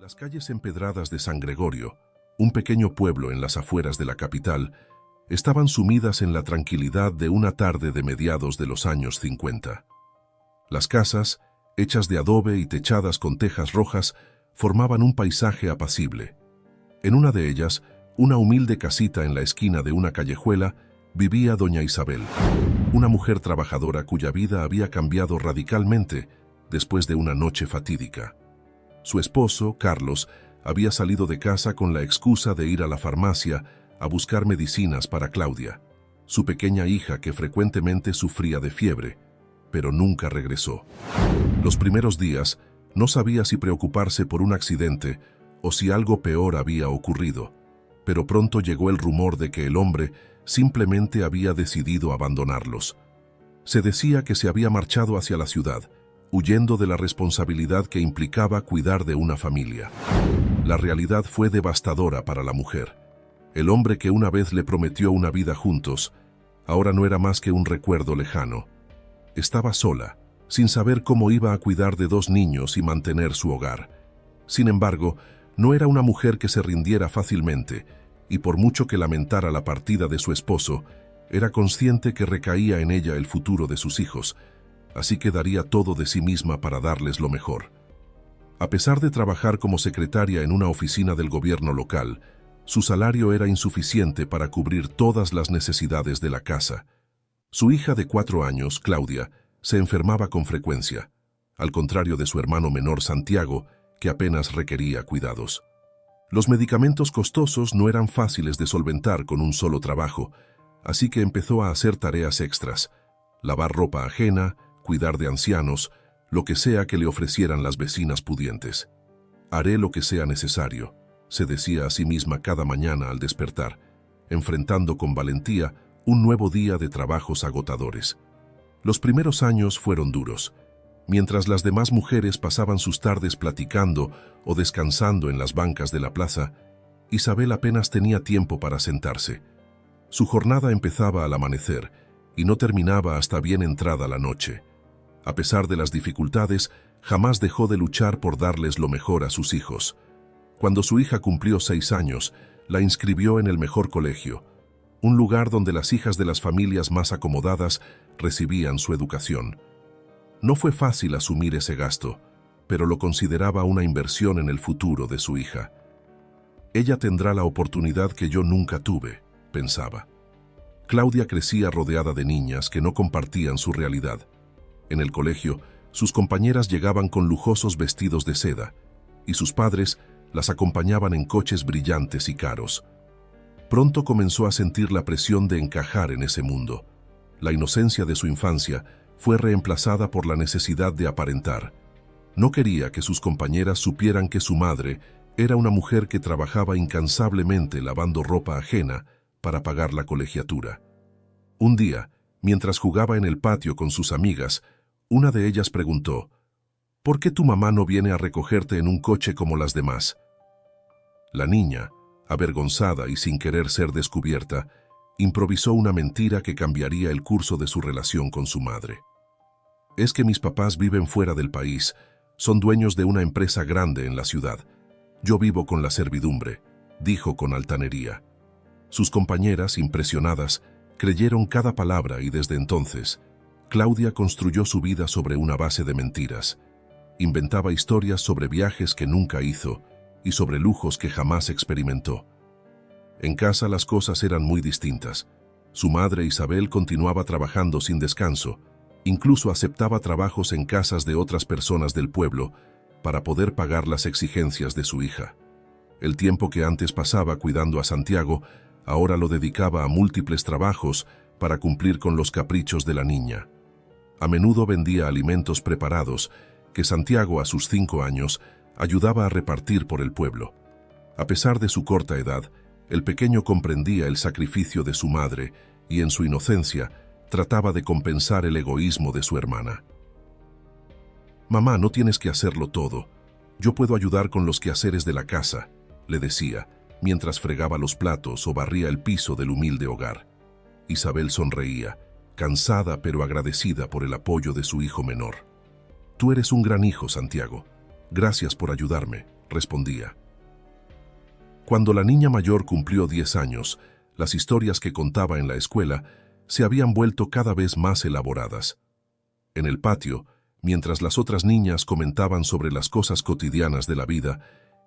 Las calles empedradas de San Gregorio, un pequeño pueblo en las afueras de la capital, estaban sumidas en la tranquilidad de una tarde de mediados de los años 50. Las casas, hechas de adobe y techadas con tejas rojas, formaban un paisaje apacible. En una de ellas, una humilde casita en la esquina de una callejuela, vivía doña Isabel, una mujer trabajadora cuya vida había cambiado radicalmente después de una noche fatídica. Su esposo, Carlos, había salido de casa con la excusa de ir a la farmacia a buscar medicinas para Claudia, su pequeña hija que frecuentemente sufría de fiebre, pero nunca regresó. Los primeros días no sabía si preocuparse por un accidente o si algo peor había ocurrido, pero pronto llegó el rumor de que el hombre simplemente había decidido abandonarlos. Se decía que se había marchado hacia la ciudad, huyendo de la responsabilidad que implicaba cuidar de una familia. La realidad fue devastadora para la mujer. El hombre que una vez le prometió una vida juntos, ahora no era más que un recuerdo lejano. Estaba sola, sin saber cómo iba a cuidar de 2 niños y mantener su hogar. Sin embargo, no era una mujer que se rindiera fácilmente, y por mucho que lamentara la partida de su esposo, era consciente que recaía en ella el futuro de sus hijos, así que daría todo de sí misma para darles lo mejor. A pesar de trabajar como secretaria en una oficina del gobierno local, su salario era insuficiente para cubrir todas las necesidades de la casa. Su hija de 4 años, Claudia, se enfermaba con frecuencia, al contrario de su hermano menor Santiago, que apenas requería cuidados. Los medicamentos costosos no eran fáciles de solventar con un solo trabajo, así que empezó a hacer tareas extras: lavar ropa ajena, cuidar de ancianos, lo que sea que le ofrecieran las vecinas pudientes. «Haré lo que sea necesario», se decía a sí misma cada mañana al despertar, enfrentando con valentía un nuevo día de trabajos agotadores. Los primeros años fueron duros. Mientras las demás mujeres pasaban sus tardes platicando o descansando en las bancas de la plaza, Isabel apenas tenía tiempo para sentarse. Su jornada empezaba al amanecer y no terminaba hasta bien entrada la noche. A pesar de las dificultades, jamás dejó de luchar por darles lo mejor a sus hijos. Cuando su hija cumplió 6 años, la inscribió en el mejor colegio, un lugar donde las hijas de las familias más acomodadas recibían su educación. No fue fácil asumir ese gasto, pero lo consideraba una inversión en el futuro de su hija. «Ella tendrá la oportunidad que yo nunca tuve», pensaba. Claudia crecía rodeada de niñas que no compartían su realidad. En el colegio, sus compañeras llegaban con lujosos vestidos de seda, y sus padres las acompañaban en coches brillantes y caros. Pronto comenzó a sentir la presión de encajar en ese mundo. La inocencia de su infancia fue reemplazada por la necesidad de aparentar. No quería que sus compañeras supieran que su madre era una mujer que trabajaba incansablemente lavando ropa ajena para pagar la colegiatura. Un día, mientras jugaba en el patio con sus amigas, una de ellas preguntó: «¿Por qué tu mamá no viene a recogerte en un coche como las demás?». La niña, avergonzada y sin querer ser descubierta, improvisó una mentira que cambiaría el curso de su relación con su madre. «Es que mis papás viven fuera del país, son dueños de una empresa grande en la ciudad. Yo vivo con la servidumbre», dijo con altanería. Sus compañeras, impresionadas, creyeron cada palabra y desde entonces, Claudia construyó su vida sobre una base de mentiras. Inventaba historias sobre viajes que nunca hizo y sobre lujos que jamás experimentó. En casa las cosas eran muy distintas. Su madre Isabel continuaba trabajando sin descanso, incluso aceptaba trabajos en casas de otras personas del pueblo para poder pagar las exigencias de su hija. El tiempo que antes pasaba cuidando a Santiago, ahora lo dedicaba a múltiples trabajos para cumplir con los caprichos de la niña. A menudo vendía alimentos preparados que Santiago, a sus 5 años, ayudaba a repartir por el pueblo. A pesar de su corta edad, el pequeño comprendía el sacrificio de su madre y, en su inocencia, trataba de compensar el egoísmo de su hermana. «Mamá, no tienes que hacerlo todo. Yo puedo ayudar con los quehaceres de la casa», le decía, mientras fregaba los platos o barría el piso del humilde hogar. Isabel sonreía, cansada pero agradecida por el apoyo de su hijo menor. «Tú eres un gran hijo, Santiago. Gracias por ayudarme», respondía. Cuando la niña mayor cumplió 10 años, las historias que contaba en la escuela se habían vuelto cada vez más elaboradas. En el patio, mientras las otras niñas comentaban sobre las cosas cotidianas de la vida,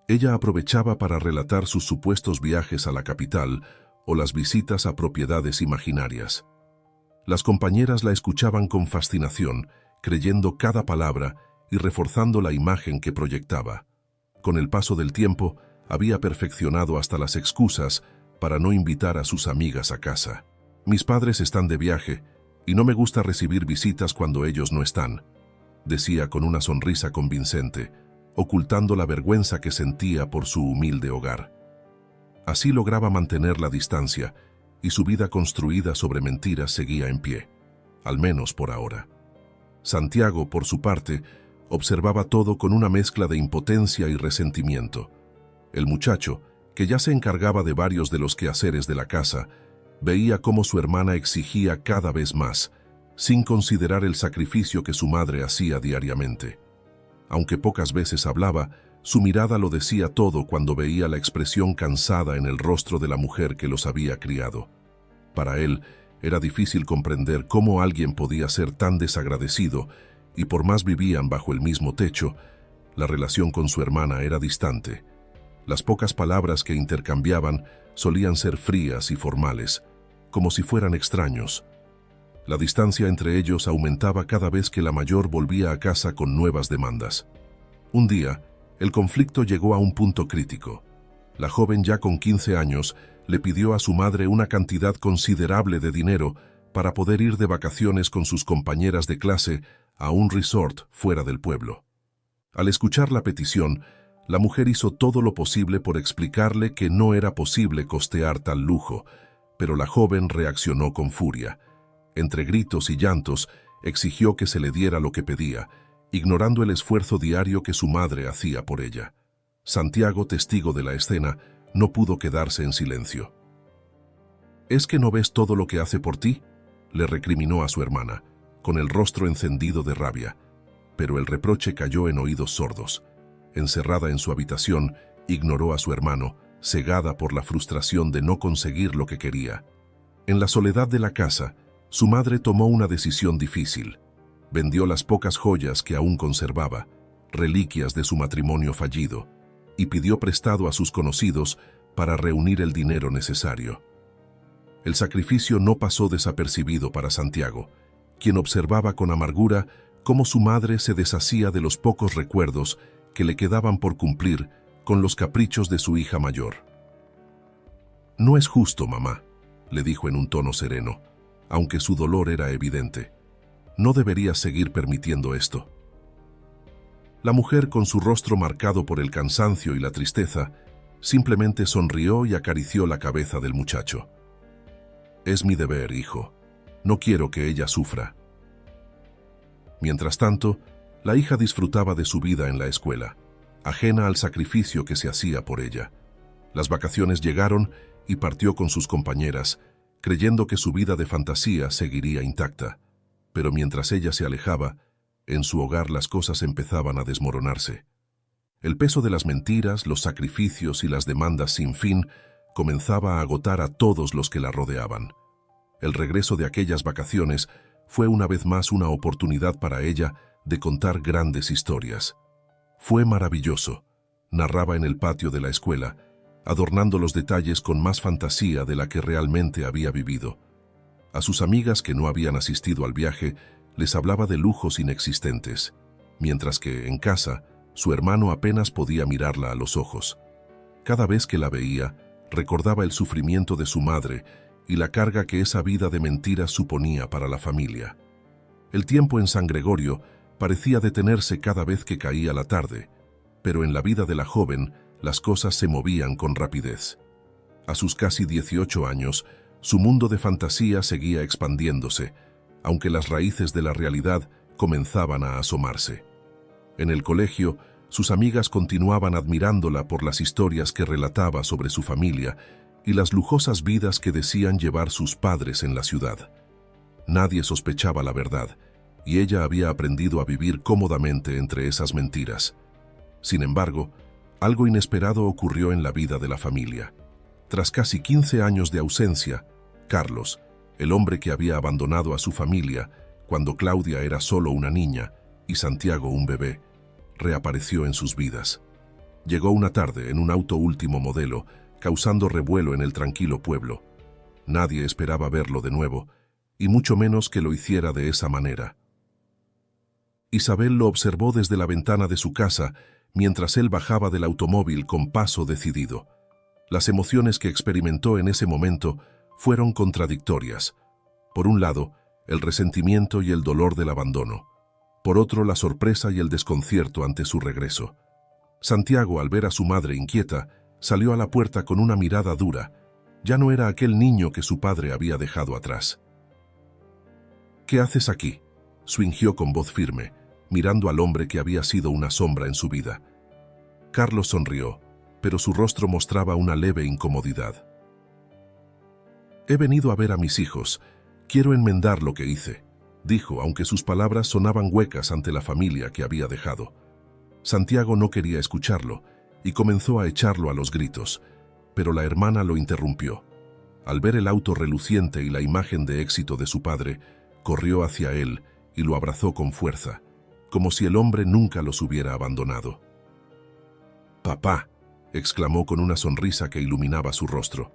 ella aprovechaba para relatar sus supuestos viajes a la capital o las visitas a propiedades imaginarias. Las compañeras la escuchaban con fascinación, creyendo cada palabra y reforzando la imagen que proyectaba. Con el paso del tiempo, había perfeccionado hasta las excusas para no invitar a sus amigas a casa. «Mis padres están de viaje y no me gusta recibir visitas cuando ellos no están», decía con una sonrisa convincente, ocultando la vergüenza que sentía por su humilde hogar. Así lograba mantener la distancia y su vida construida sobre mentiras seguía en pie, al menos por ahora. Santiago, por su parte, observaba todo con una mezcla de impotencia y resentimiento. El muchacho, que ya se encargaba de varios de los quehaceres de la casa, veía cómo su hermana exigía cada vez más, sin considerar el sacrificio que su madre hacía diariamente. Aunque pocas veces hablaba, su mirada lo decía todo cuando veía la expresión cansada en el rostro de la mujer que los había criado. Para él, era difícil comprender cómo alguien podía ser tan desagradecido, y por más vivían bajo el mismo techo, la relación con su hermana era distante. Las pocas palabras que intercambiaban solían ser frías y formales, como si fueran extraños. La distancia entre ellos aumentaba cada vez que la mayor volvía a casa con nuevas demandas. Un día, el conflicto llegó a un punto crítico. La joven, ya con 15 años, le pidió a su madre una cantidad considerable de dinero para poder ir de vacaciones con sus compañeras de clase a un resort fuera del pueblo. Al escuchar la petición, la mujer hizo todo lo posible por explicarle que no era posible costear tal lujo, pero la joven reaccionó con furia. Entre gritos y llantos, exigió que se le diera lo que pedía, ignorando el esfuerzo diario que su madre hacía por ella. Santiago, testigo de la escena, no pudo quedarse en silencio. «¿Es que no ves todo lo que hace por ti?», le recriminó a su hermana, con el rostro encendido de rabia. Pero el reproche cayó en oídos sordos. Encerrada en su habitación, ignoró a su hermano, cegada por la frustración de no conseguir lo que quería. En la soledad de la casa, su madre tomó una decisión difícil. Vendió las pocas joyas que aún conservaba, reliquias de su matrimonio fallido, y pidió prestado a sus conocidos para reunir el dinero necesario. El sacrificio no pasó desapercibido para Santiago, quien observaba con amargura cómo su madre se deshacía de los pocos recuerdos que le quedaban por cumplir con los caprichos de su hija mayor. «No es justo, mamá», le dijo en un tono sereno, aunque su dolor era evidente. «No deberías seguir permitiendo esto». La mujer, con su rostro marcado por el cansancio y la tristeza, simplemente sonrió y acarició la cabeza del muchacho. «Es mi deber, hijo. No quiero que ella sufra». Mientras tanto, la hija disfrutaba de su vida en la escuela, ajena al sacrificio que se hacía por ella. Las vacaciones llegaron y partió con sus compañeras, creyendo que su vida de fantasía seguiría intacta. Pero mientras ella se alejaba, en su hogar las cosas empezaban a desmoronarse. El peso de las mentiras, los sacrificios y las demandas sin fin comenzaba a agotar a todos los que la rodeaban. El regreso de aquellas vacaciones fue una vez más una oportunidad para ella de contar grandes historias. Fue maravilloso, narraba en el patio de la escuela, adornando los detalles con más fantasía de la que realmente había vivido. A sus amigas que no habían asistido al viaje, les hablaba de lujos inexistentes, mientras que, en casa, su hermano apenas podía mirarla a los ojos. Cada vez que la veía, recordaba el sufrimiento de su madre y la carga que esa vida de mentiras suponía para la familia. El tiempo en San Gregorio parecía detenerse cada vez que caía la tarde, pero en la vida de la joven las cosas se movían con rapidez. A sus casi 18 años, su mundo de fantasía seguía expandiéndose, aunque las raíces de la realidad comenzaban a asomarse. En el colegio, sus amigas continuaban admirándola por las historias que relataba sobre su familia y las lujosas vidas que decían llevar sus padres en la ciudad. Nadie sospechaba la verdad, y ella había aprendido a vivir cómodamente entre esas mentiras. Sin embargo, Algo inesperado ocurrió en la vida de la familia. Tras casi 15 años de ausencia, Carlos, el hombre que había abandonado a su familia cuando Claudia era solo una niña y Santiago un bebé, reapareció en sus vidas. Llegó una tarde en un auto último modelo, causando revuelo en el tranquilo pueblo. Nadie esperaba verlo de nuevo, y mucho menos que lo hiciera de esa manera. Isabel lo observó desde la ventana de su casa mientras él bajaba del automóvil con paso decidido. Las emociones que experimentó en ese momento fueron contradictorias. Por un lado, el resentimiento y el dolor del abandono. Por otro, la sorpresa y el desconcierto ante su regreso. Santiago, al ver a su madre inquieta, salió a la puerta con una mirada dura. Ya no era aquel niño que su padre había dejado atrás. «¿Qué haces aquí?», suingió con voz firme, mirando al hombre que había sido una sombra en su vida. Carlos sonrió, pero su rostro mostraba una leve incomodidad. «He venido a ver a mis hijos. Quiero enmendar lo que hice», dijo, aunque sus palabras sonaban huecas ante la familia que había dejado. Santiago no quería escucharlo y comenzó a echarlo a los gritos, pero la hermana lo interrumpió. Al ver el auto reluciente y la imagen de éxito de su padre, corrió hacia él y lo abrazó con fuerza, como si el hombre nunca los hubiera abandonado. «Papá», exclamó con una sonrisa que iluminaba su rostro.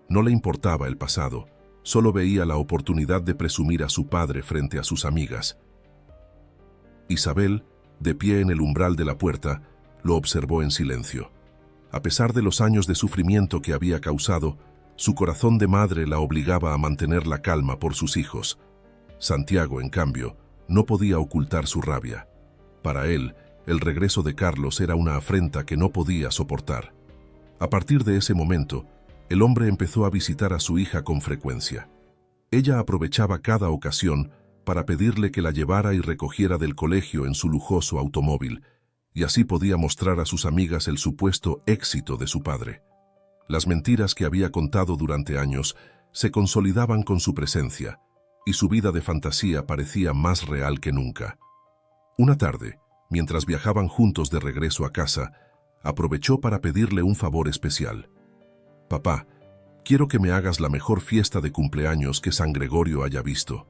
No le importaba el pasado, solo veía la oportunidad de presumir a su padre frente a sus amigas. Isabel, de pie en el umbral de la puerta, lo observó en silencio. A pesar de los años de sufrimiento que había causado, su corazón de madre la obligaba a mantener la calma por sus hijos. Santiago, en cambio, no podía ocultar su rabia. Para él, el regreso de Carlos era una afrenta que no podía soportar. A partir de ese momento, el hombre empezó a visitar a su hija con frecuencia. Ella aprovechaba cada ocasión para pedirle que la llevara y recogiera del colegio en su lujoso automóvil, y así podía mostrar a sus amigas el supuesto éxito de su padre. Las mentiras que había contado durante años se consolidaban con su presencia, y su vida de fantasía parecía más real que nunca. Una tarde, mientras viajaban juntos de regreso a casa, aprovechó para pedirle un favor especial. «Papá, quiero que me hagas la mejor fiesta de cumpleaños que San Gregorio haya visto.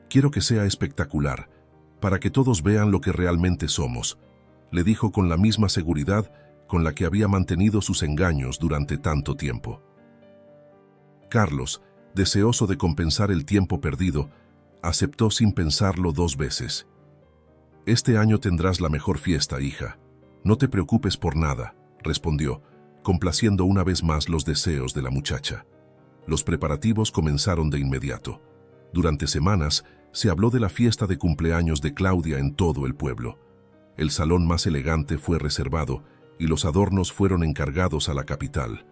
Quiero que sea espectacular, para que todos vean lo que realmente somos», le dijo con la misma seguridad con la que había mantenido sus engaños durante tanto tiempo. Carlos, deseoso de compensar el tiempo perdido, aceptó sin pensarlo 2 veces. «Este año tendrás la mejor fiesta, hija. No te preocupes por nada», respondió, complaciendo una vez más los deseos de la muchacha. Los preparativos comenzaron de inmediato. Durante semanas se habló de la fiesta de cumpleaños de Claudia en todo el pueblo. El salón más elegante fue reservado y los adornos fueron encargados a la capital.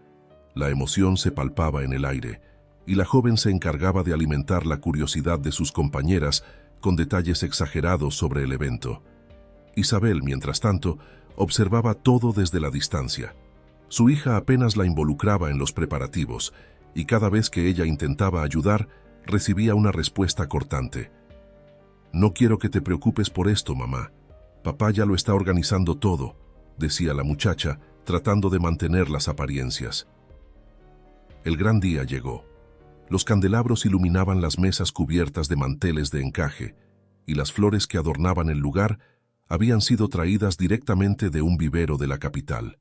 La emoción se palpaba en el aire, y la joven se encargaba de alimentar la curiosidad de sus compañeras con detalles exagerados sobre el evento. Isabel, mientras tanto, observaba todo desde la distancia. Su hija apenas la involucraba en los preparativos, y cada vez que ella intentaba ayudar, recibía una respuesta cortante. «No quiero que te preocupes por esto, mamá. Papá ya lo está organizando todo», decía la muchacha, tratando de mantener las apariencias. El gran día llegó. Los candelabros iluminaban las mesas cubiertas de manteles de encaje, y las flores que adornaban el lugar habían sido traídas directamente de un vivero de la capital.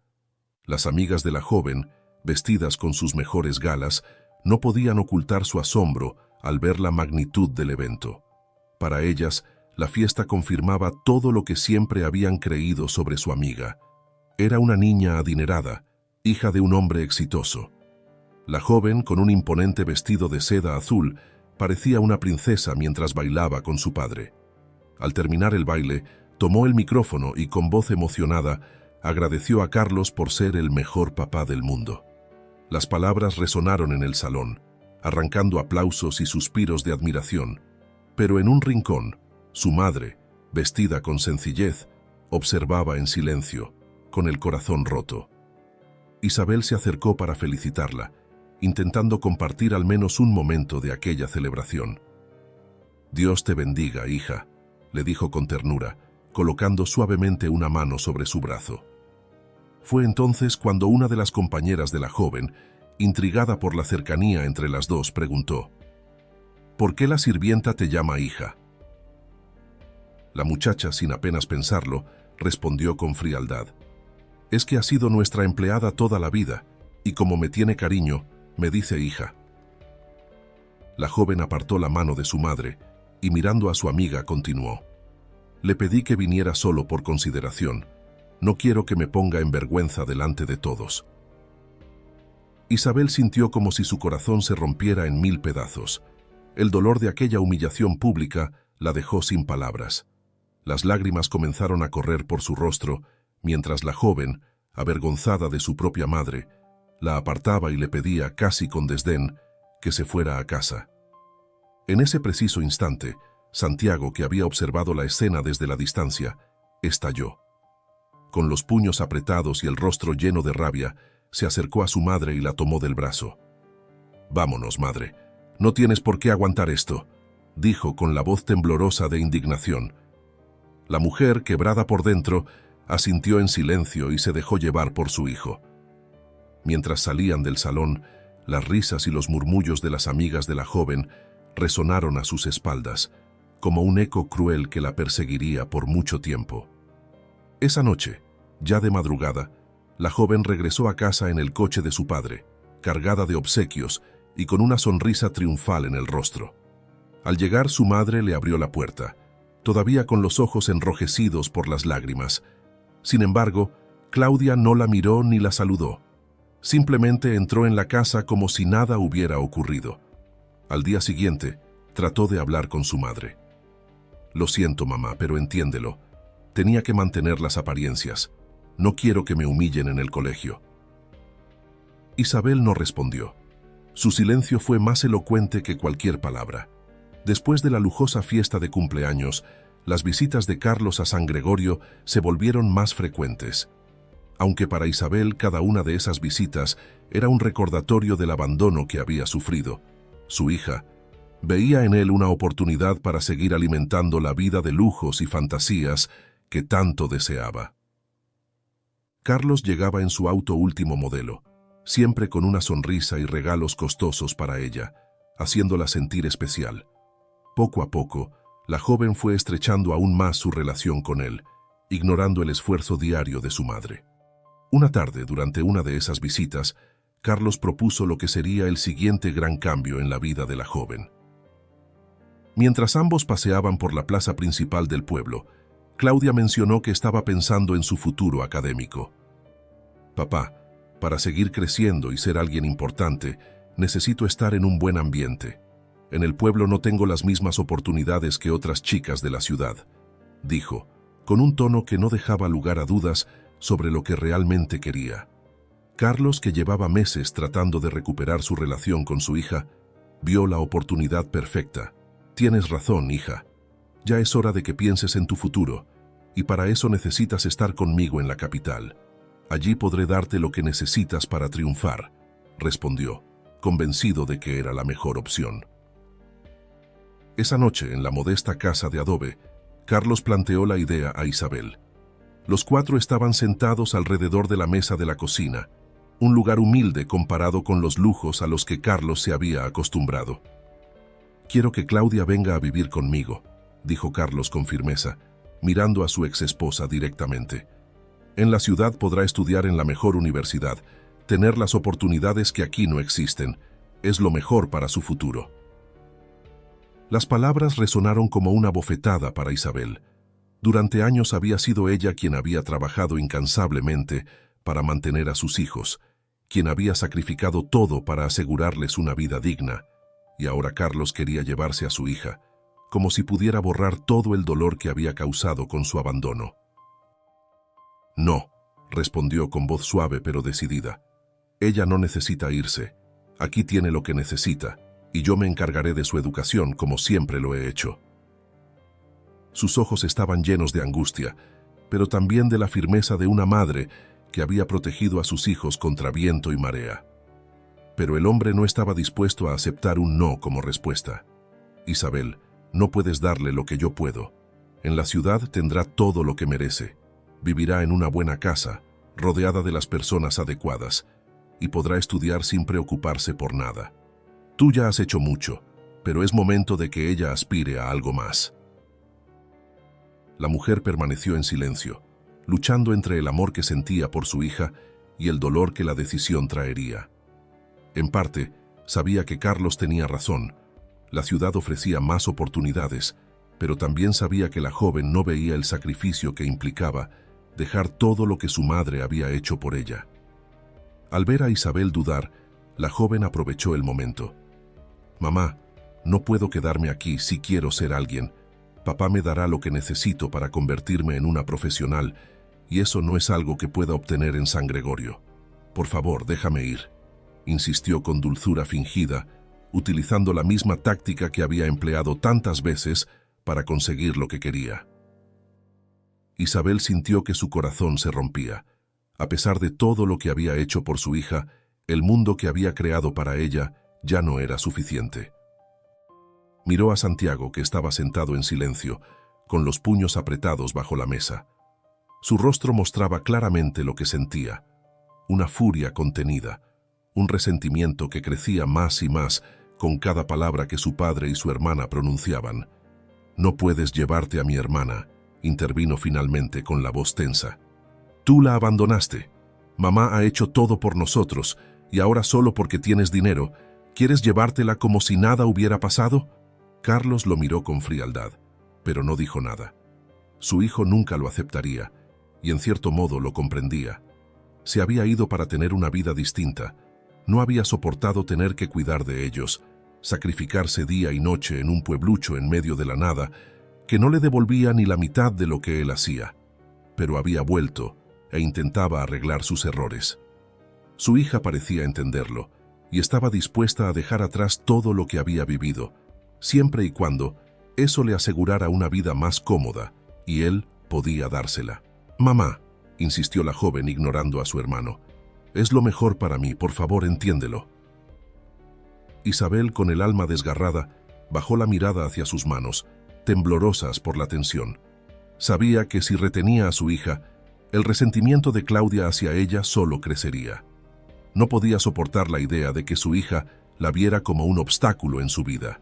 Las amigas de la joven, vestidas con sus mejores galas, no podían ocultar su asombro al ver la magnitud del evento. Para ellas, la fiesta confirmaba todo lo que siempre habían creído sobre su amiga. Era una niña adinerada, hija de un hombre exitoso. La joven, con un imponente vestido de seda azul, parecía una princesa mientras bailaba con su padre. Al terminar el baile, tomó el micrófono y con voz emocionada agradeció a Carlos por ser el mejor papá del mundo. Las palabras resonaron en el salón, arrancando aplausos y suspiros de admiración, pero en un rincón, su madre, vestida con sencillez, observaba en silencio, con el corazón roto. Isabel se acercó para felicitarla, intentando compartir al menos un momento de aquella celebración. «Dios te bendiga, hija», le dijo con ternura, colocando suavemente una mano sobre su brazo. Fue entonces cuando una de las compañeras de la joven, intrigada por la cercanía entre las dos, preguntó: ¿por qué la sirvienta te llama hija? La muchacha, sin apenas pensarlo, respondió con frialdad: es que ha sido nuestra empleada toda la vida, y como me tiene cariño, me dice hija. La joven apartó la mano de su madre y, mirando a su amiga, continuó: le pedí que viniera solo por consideración. No quiero que me ponga en vergüenza delante de todos. Isabel sintió como si su corazón se rompiera en 1000 pedazos. El dolor de aquella humillación pública la dejó sin palabras. Las lágrimas comenzaron a correr por su rostro, mientras la joven, avergonzada de su propia madre, la apartaba y le pedía, casi con desdén, que se fuera a casa. En ese preciso instante, Santiago, que había observado la escena desde la distancia, estalló. Con los puños apretados y el rostro lleno de rabia, se acercó a su madre y la tomó del brazo. «Vámonos, madre. No tienes por qué aguantar esto», dijo con la voz temblorosa de indignación. La mujer, quebrada por dentro, asintió en silencio y se dejó llevar por su hijo. Mientras salían del salón, las risas y los murmullos de las amigas de la joven resonaron a sus espaldas, como un eco cruel que la perseguiría por mucho tiempo. Esa noche, ya de madrugada, la joven regresó a casa en el coche de su padre, cargada de obsequios y con una sonrisa triunfal en el rostro. Al llegar, su madre le abrió la puerta, todavía con los ojos enrojecidos por las lágrimas. Sin embargo, Claudia no la miró ni la saludó. Simplemente entró en la casa como si nada hubiera ocurrido. Al día siguiente, trató de hablar con su madre. «Lo siento, mamá, pero entiéndelo. Tenía que mantener las apariencias. No quiero que me humillen en el colegio». Isabel no respondió. Su silencio fue más elocuente que cualquier palabra. Después de la lujosa fiesta de cumpleaños, las visitas de Carlos a San Gregorio se volvieron más frecuentes. Aunque para Isabel cada una de esas visitas era un recordatorio del abandono que había sufrido, su hija veía en él una oportunidad para seguir alimentando la vida de lujos y fantasías que tanto deseaba. Carlos llegaba en su auto último modelo, siempre con una sonrisa y regalos costosos para ella, haciéndola sentir especial. Poco a poco, la joven fue estrechando aún más su relación con él, ignorando el esfuerzo diario de su madre. Una tarde, durante una de esas visitas, Carlos propuso lo que sería el siguiente gran cambio en la vida de la joven. Mientras ambos paseaban por la plaza principal del pueblo, Claudia mencionó que estaba pensando en su futuro académico. «Papá, para seguir creciendo y ser alguien importante, necesito estar en un buen ambiente. En el pueblo no tengo las mismas oportunidades que otras chicas de la ciudad», dijo, con un tono que no dejaba lugar a dudas sobre lo que realmente quería. Carlos, que llevaba meses tratando de recuperar su relación con su hija, vio la oportunidad perfecta. «Tienes razón, hija. Ya es hora de que pienses en tu futuro, y para eso necesitas estar conmigo en la capital. Allí podré darte lo que necesitas para triunfar», respondió, convencido de que era la mejor opción. Esa noche, en la modesta casa de adobe, Carlos planteó la idea a Isabel. Los cuatro estaban sentados alrededor de la mesa de la cocina, un lugar humilde comparado con los lujos a los que Carlos se había acostumbrado. «Quiero que Claudia venga a vivir conmigo», dijo Carlos con firmeza, mirando a su exesposa directamente. «En la ciudad podrá estudiar en la mejor universidad, tener las oportunidades que aquí no existen. Es lo mejor para su futuro». Las palabras resonaron como una bofetada para Isabel. Durante años había sido ella quien había trabajado incansablemente para mantener a sus hijos, quien había sacrificado todo para asegurarles una vida digna, y ahora Carlos quería llevarse a su hija, como si pudiera borrar todo el dolor que había causado con su abandono. «No», respondió con voz suave pero decidida. «Ella no necesita irse. Aquí tiene lo que necesita, y yo me encargaré de su educación como siempre lo he hecho». Sus ojos estaban llenos de angustia, pero también de la firmeza de una madre que había protegido a sus hijos contra viento y marea. Pero el hombre no estaba dispuesto a aceptar un no como respuesta. «Isabel, no puedes darle lo que yo puedo. En la ciudad tendrá todo lo que merece. Vivirá en una buena casa, rodeada de las personas adecuadas, y podrá estudiar sin preocuparse por nada. Tú ya has hecho mucho, pero es momento de que ella aspire a algo más. La mujer permaneció en silencio, luchando entre el amor que sentía por su hija y el dolor que la decisión traería. En parte, sabía que Carlos tenía razón. La ciudad ofrecía más oportunidades, pero también sabía que la joven no veía el sacrificio que implicaba dejar todo lo que su madre había hecho por ella. Al ver a Isabel dudar, la joven aprovechó el momento. «Mamá, no puedo quedarme aquí si quiero ser alguien. Papá me dará lo que necesito para convertirme en una profesional, y eso no es algo que pueda obtener en San Gregorio. Por favor, déjame ir», insistió con dulzura fingida, utilizando la misma táctica que había empleado tantas veces para conseguir lo que quería. Isabel sintió que su corazón se rompía. A pesar de todo lo que había hecho por su hija, el mundo que había creado para ella ya no era suficiente. Miró a Santiago, que estaba sentado en silencio, con los puños apretados bajo la mesa. Su rostro mostraba claramente lo que sentía, una furia contenida, un resentimiento que crecía más y más con cada palabra que su padre y su hermana pronunciaban. «No puedes llevarte a mi hermana», intervino finalmente con la voz tensa. «Tú la abandonaste. Mamá ha hecho todo por nosotros, y ahora solo porque tienes dinero, ¿quieres llevártela como si nada hubiera pasado?» Carlos lo miró con frialdad, pero no dijo nada. Su hijo nunca lo aceptaría, y en cierto modo lo comprendía. Se había ido para tener una vida distinta. No había soportado tener que cuidar de ellos, sacrificarse día y noche en un pueblucho en medio de la nada, que no le devolvía ni la mitad de lo que él hacía. Pero había vuelto e intentaba arreglar sus errores. Su hija parecía entenderlo, y estaba dispuesta a dejar atrás todo lo que había vivido, siempre y cuando eso le asegurara una vida más cómoda, y él podía dársela. «Mamá», insistió la joven ignorando a su hermano, «es lo mejor para mí, por favor, entiéndelo». Isabel, con el alma desgarrada, bajó la mirada hacia sus manos, temblorosas por la tensión. Sabía que si retenía a su hija, el resentimiento de Claudia hacia ella solo crecería. No podía soportar la idea de que su hija la viera como un obstáculo en su vida.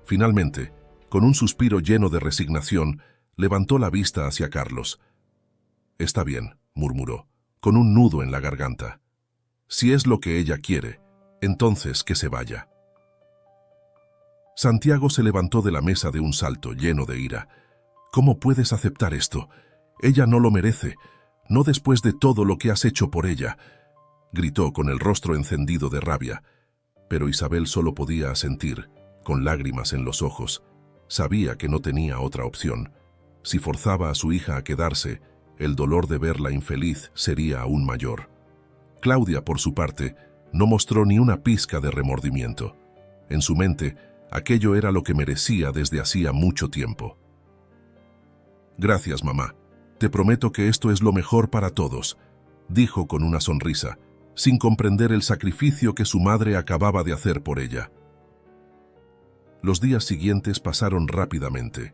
Finalmente, con un suspiro lleno de resignación, levantó la vista hacia Carlos. «Está bien», murmuró, con un nudo en la garganta. «Si es lo que ella quiere, entonces que se vaya». Santiago se levantó de la mesa de un salto, lleno de ira. «¿Cómo puedes aceptar esto? Ella no lo merece, no después de todo lo que has hecho por ella», gritó con el rostro encendido de rabia. Pero Isabel solo podía asentir, con lágrimas en los ojos. Sabía que no tenía otra opción. Si forzaba a su hija a quedarse, el dolor de verla infeliz sería aún mayor. Claudia, por su parte, no mostró ni una pizca de remordimiento. En su mente, aquello era lo que merecía desde hacía mucho tiempo. «Gracias, mamá. Te prometo que esto es lo mejor para todos», dijo con una sonrisa, sin comprender el sacrificio que su madre acababa de hacer por ella. Los días siguientes pasaron rápidamente.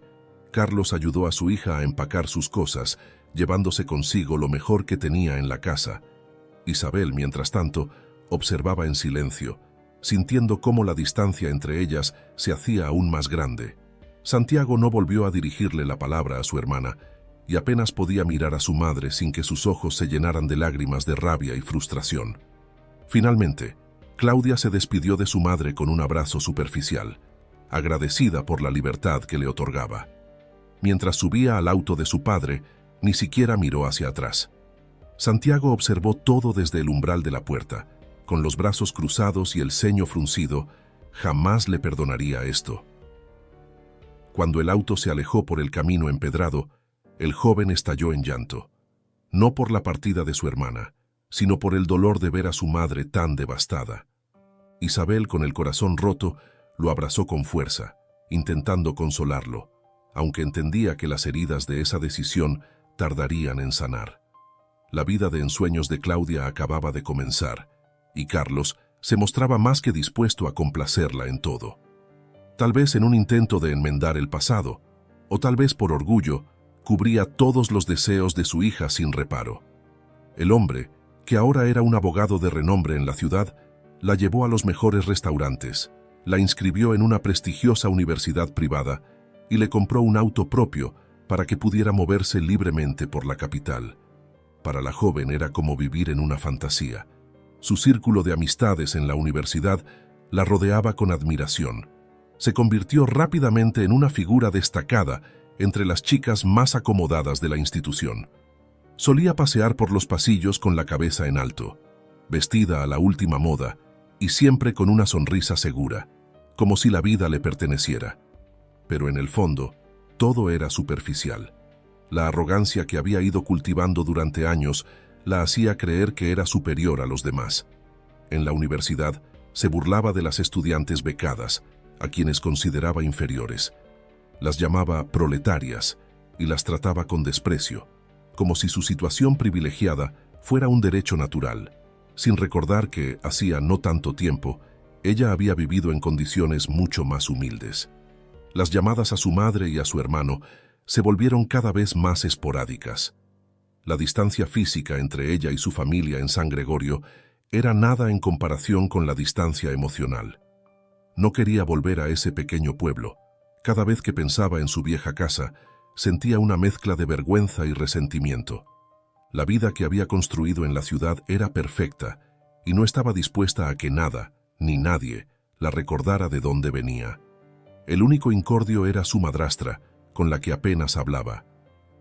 Carlos ayudó a su hija a empacar sus cosas, llevándose consigo lo mejor que tenía en la casa. Isabel, mientras tanto, observaba en silencio, sintiendo cómo la distancia entre ellas se hacía aún más grande. Santiago no volvió a dirigirle la palabra a su hermana, y apenas podía mirar a su madre sin que sus ojos se llenaran de lágrimas de rabia y frustración. Finalmente, Claudia se despidió de su madre con un abrazo superficial, agradecida por la libertad que le otorgaba. Mientras subía al auto de su padre, ni siquiera miró hacia atrás. Santiago observó todo desde el umbral de la puerta, con los brazos cruzados y el ceño fruncido. Jamás le perdonaría esto. Cuando el auto se alejó por el camino empedrado, el joven estalló en llanto, no por la partida de su hermana, sino por el dolor de ver a su madre tan devastada. Isabel, con el corazón roto, lo abrazó con fuerza, intentando consolarlo, aunque entendía que las heridas de esa decisión tardarían en sanar. La vida de ensueños de Claudia acababa de comenzar, y Carlos se mostraba más que dispuesto a complacerla en todo. Tal vez en un intento de enmendar el pasado, o tal vez por orgullo, cubría todos los deseos de su hija sin reparo. El hombre, que ahora era un abogado de renombre en la ciudad, la llevó a los mejores restaurantes, la inscribió en una prestigiosa universidad privada y le compró un auto propio para que pudiera moverse libremente por la capital. Para la joven era como vivir en una fantasía. Su círculo de amistades en la universidad la rodeaba con admiración. Se convirtió rápidamente en una figura destacada entre las chicas más acomodadas de la institución. Solía pasear por los pasillos con la cabeza en alto, vestida a la última moda y siempre con una sonrisa segura, como si la vida le perteneciera. Pero en el fondo, todo era superficial. La arrogancia que había ido cultivando durante años la hacía creer que era superior a los demás. En la universidad, se burlaba de las estudiantes becadas, a quienes consideraba inferiores. Las llamaba proletarias y las trataba con desprecio, como si su situación privilegiada fuera un derecho natural, sin recordar que, hacía no tanto tiempo, ella había vivido en condiciones mucho más humildes. Las llamadas a su madre y a su hermano se volvieron cada vez más esporádicas. La distancia física entre ella y su familia en San Gregorio era nada en comparación con la distancia emocional. No quería volver a ese pequeño pueblo. Cada vez que pensaba en su vieja casa, sentía una mezcla de vergüenza y resentimiento. La vida que había construido en la ciudad era perfecta y no estaba dispuesta a que nada, ni nadie, la recordara de dónde venía. El único incordio era su madrastra, con la que apenas hablaba.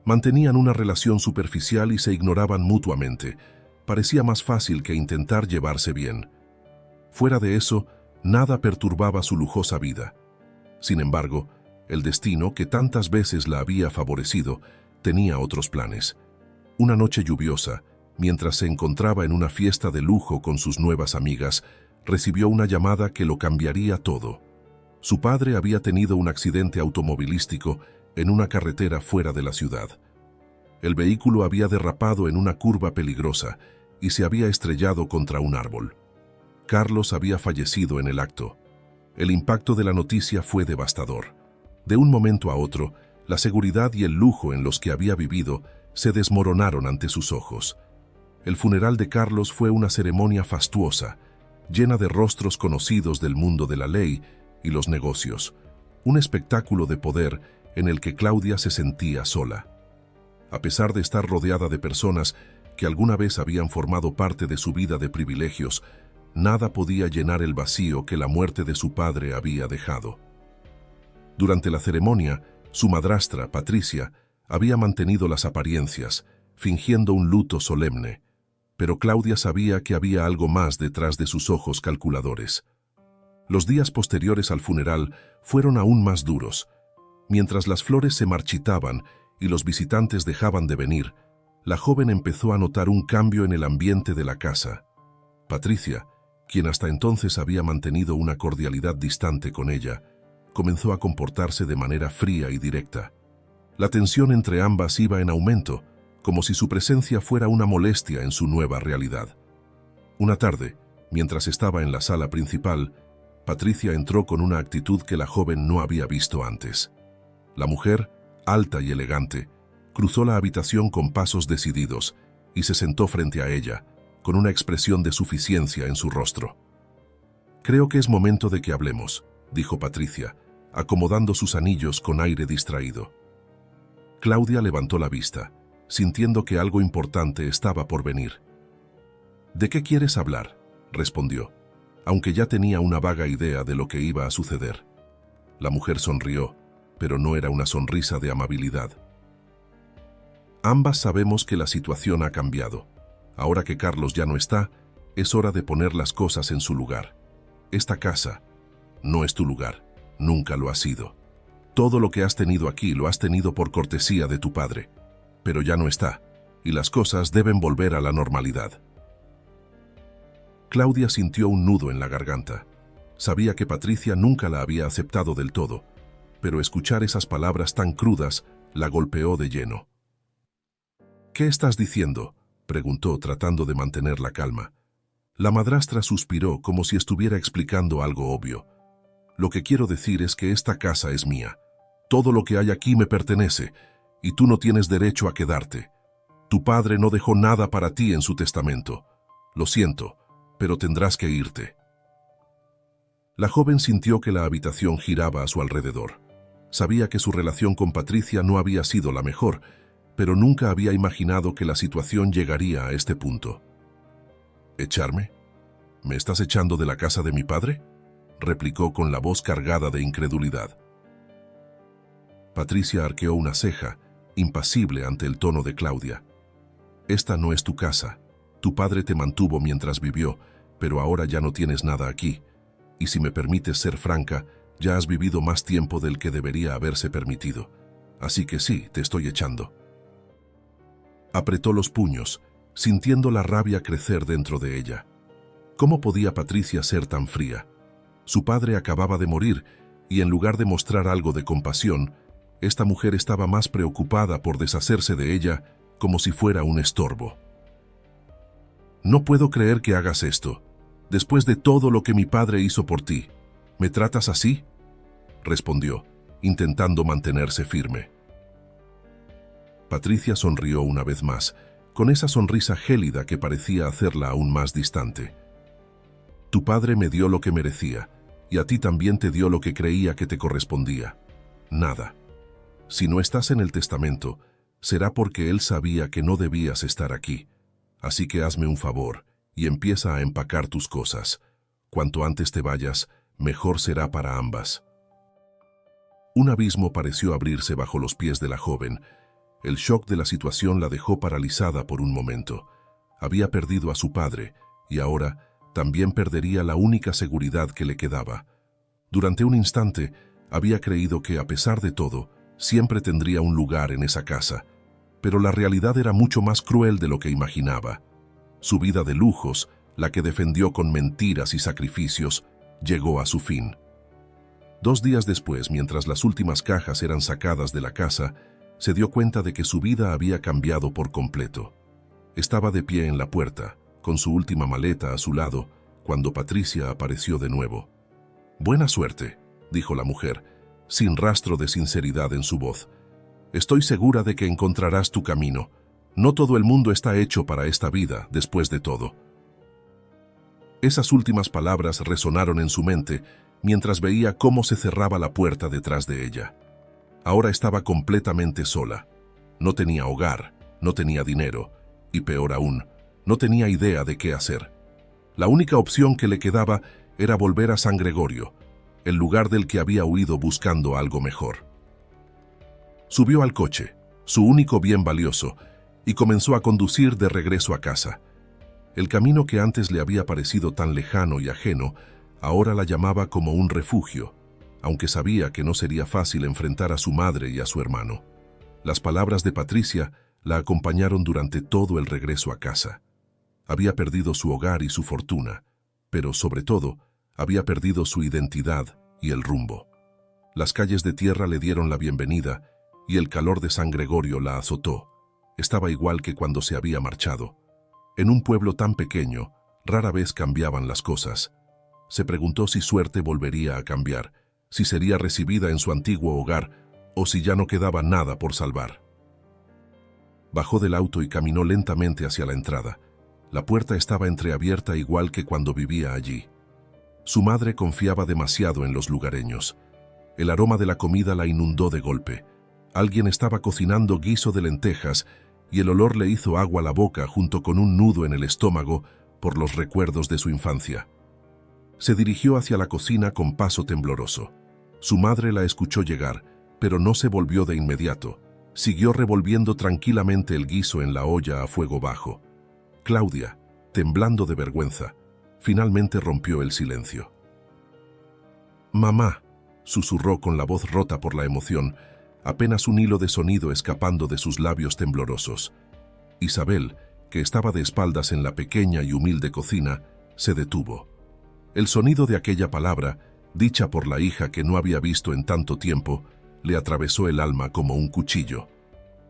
Mantenían una relación superficial y se ignoraban mutuamente. Parecía más fácil que intentar llevarse bien. Fuera de eso, nada perturbaba su lujosa vida. Sin embargo, el destino, que tantas veces la había favorecido, tenía otros planes. Una noche lluviosa, mientras se encontraba en una fiesta de lujo con sus nuevas amigas, recibió una llamada que lo cambiaría todo. Su padre había tenido un accidente automovilístico en una carretera fuera de la ciudad. El vehículo había derrapado en una curva peligrosa y se había estrellado contra un árbol. Carlos había fallecido en el acto. El impacto de la noticia fue devastador. De un momento a otro, la seguridad y el lujo en los que había vivido se desmoronaron ante sus ojos. El funeral de Carlos fue una ceremonia fastuosa, llena de rostros conocidos del mundo de la ley y los negocios, un espectáculo de poder en el que Claudia se sentía sola. A pesar de estar rodeada de personas que alguna vez habían formado parte de su vida de privilegios, nada podía llenar el vacío que la muerte de su padre había dejado. Durante la ceremonia, su madrastra, Patricia, había mantenido las apariencias, fingiendo un luto solemne, pero Claudia sabía que había algo más detrás de sus ojos calculadores. Los días posteriores al funeral fueron aún más duros. Mientras las flores se marchitaban y los visitantes dejaban de venir, la joven empezó a notar un cambio en el ambiente de la casa. Patricia, quien hasta entonces había mantenido una cordialidad distante con ella, comenzó a comportarse de manera fría y directa. La tensión entre ambas iba en aumento, como si su presencia fuera una molestia en su nueva realidad. Una tarde, mientras estaba en la sala principal, Patricia entró con una actitud que la joven no había visto antes. La mujer, alta y elegante, cruzó la habitación con pasos decididos y se sentó frente a ella, con una expresión de suficiencia en su rostro. «Creo que es momento de que hablemos», dijo Patricia, acomodando sus anillos con aire distraído. Claudia levantó la vista, sintiendo que algo importante estaba por venir. «¿De qué quieres hablar?», respondió, aunque ya tenía una vaga idea de lo que iba a suceder. La mujer sonrió, pero no era una sonrisa de amabilidad. «Ambas sabemos que la situación ha cambiado. Ahora que Carlos ya no está, es hora de poner las cosas en su lugar. Esta casa no es tu lugar, nunca lo ha sido. Todo lo que has tenido aquí lo has tenido por cortesía de tu padre, pero ya no está, y las cosas deben volver a la normalidad». Claudia sintió un nudo en la garganta. Sabía que Patricia nunca la había aceptado del todo, pero escuchar esas palabras tan crudas la golpeó de lleno. «¿Qué estás diciendo?», preguntó, tratando de mantener la calma. La madrastra suspiró como si estuviera explicando algo obvio. «Lo que quiero decir es que esta casa es mía. Todo lo que hay aquí me pertenece, y tú no tienes derecho a quedarte. Tu padre no dejó nada para ti en su testamento. Lo siento, pero tendrás que irte. La joven sintió que la habitación giraba a su alrededor. Sabía que su relación con Patricia no había sido la mejor, pero nunca había imaginado que la situación llegaría a este punto. ¿Echarme? ¿Me estás echando de la casa de mi padre?, replicó con la voz cargada de incredulidad. Patricia arqueó una ceja, impasible ante el tono de Claudia. Esta no es tu casa. Tu padre te mantuvo mientras vivió, pero ahora ya no tienes nada aquí. Y si me permites ser franca, ya has vivido más tiempo del que debería haberse permitido. Así que sí, te estoy echando. Apretó los puños, sintiendo la rabia crecer dentro de ella. ¿Cómo podía Patricia ser tan fría? Su padre acababa de morir, y en lugar de mostrar algo de compasión, esta mujer estaba más preocupada por deshacerse de ella como si fuera un estorbo. No puedo creer que hagas esto. Después de todo lo que mi padre hizo por ti, ¿me tratas así?, respondió, intentando mantenerse firme. Patricia sonrió una vez más, con esa sonrisa gélida que parecía hacerla aún más distante. Tu padre me dio lo que merecía, y a ti también te dio lo que creía que te correspondía. Nada. Si no estás en el testamento, será porque él sabía que no debías estar aquí. Así que hazme un favor y empieza a empacar tus cosas. Cuanto antes te vayas, mejor será para ambas. Un abismo pareció abrirse bajo los pies de la joven. El shock de la situación la dejó paralizada por un momento. Había perdido a su padre y ahora también perdería la única seguridad que le quedaba. Durante un instante había creído que, a pesar de todo, siempre tendría un lugar en esa casa, pero la realidad era mucho más cruel de lo que imaginaba. Su vida de lujos, la que defendió con mentiras y sacrificios, llegó a su fin. 2 días después, mientras las últimas cajas eran sacadas de la casa, se dio cuenta de que su vida había cambiado por completo. Estaba de pie en la puerta, con su última maleta a su lado, cuando Patricia apareció de nuevo. «Buena suerte», dijo la mujer, sin rastro de sinceridad en su voz. «Estoy segura de que encontrarás tu camino. No todo el mundo está hecho para esta vida, después de todo». Esas últimas palabras resonaron en su mente mientras veía cómo se cerraba la puerta detrás de ella. Ahora estaba completamente sola. No tenía hogar, no tenía dinero, y peor aún, no tenía idea de qué hacer. La única opción que le quedaba era volver a San Gregorio, el lugar del que había huido buscando algo mejor. Subió al coche, su único bien valioso, y comenzó a conducir de regreso a casa. El camino que antes le había parecido tan lejano y ajeno, ahora la llamaba como un refugio, aunque sabía que no sería fácil enfrentar a su madre y a su hermano. Las palabras de Patricia la acompañaron durante todo el regreso a casa. Había perdido su hogar y su fortuna, pero sobre todo, había perdido su identidad y el rumbo. Las calles de tierra le dieron la bienvenida y el calor de San Gregorio la azotó. Estaba igual que cuando se había marchado. En un pueblo tan pequeño, rara vez cambiaban las cosas. Se preguntó si suerte volvería a cambiar, si sería recibida en su antiguo hogar o si ya no quedaba nada por salvar. Bajó del auto y caminó lentamente hacia la entrada. La puerta estaba entreabierta igual que cuando vivía allí. Su madre confiaba demasiado en los lugareños. El aroma de la comida la inundó de golpe. Alguien estaba cocinando guiso de lentejas y el olor le hizo agua a la boca junto con un nudo en el estómago por los recuerdos de su infancia. Se dirigió hacia la cocina con paso tembloroso. Su madre la escuchó llegar, pero no se volvió de inmediato. Siguió revolviendo tranquilamente el guiso en la olla a fuego bajo. Claudia, temblando de vergüenza, finalmente rompió el silencio. «Mamá», susurró con la voz rota por la emoción, apenas un hilo de sonido escapando de sus labios temblorosos. Isabel, que estaba de espaldas en la pequeña y humilde cocina, se detuvo. El sonido de aquella palabra, dicha por la hija que no había visto en tanto tiempo, le atravesó el alma como un cuchillo.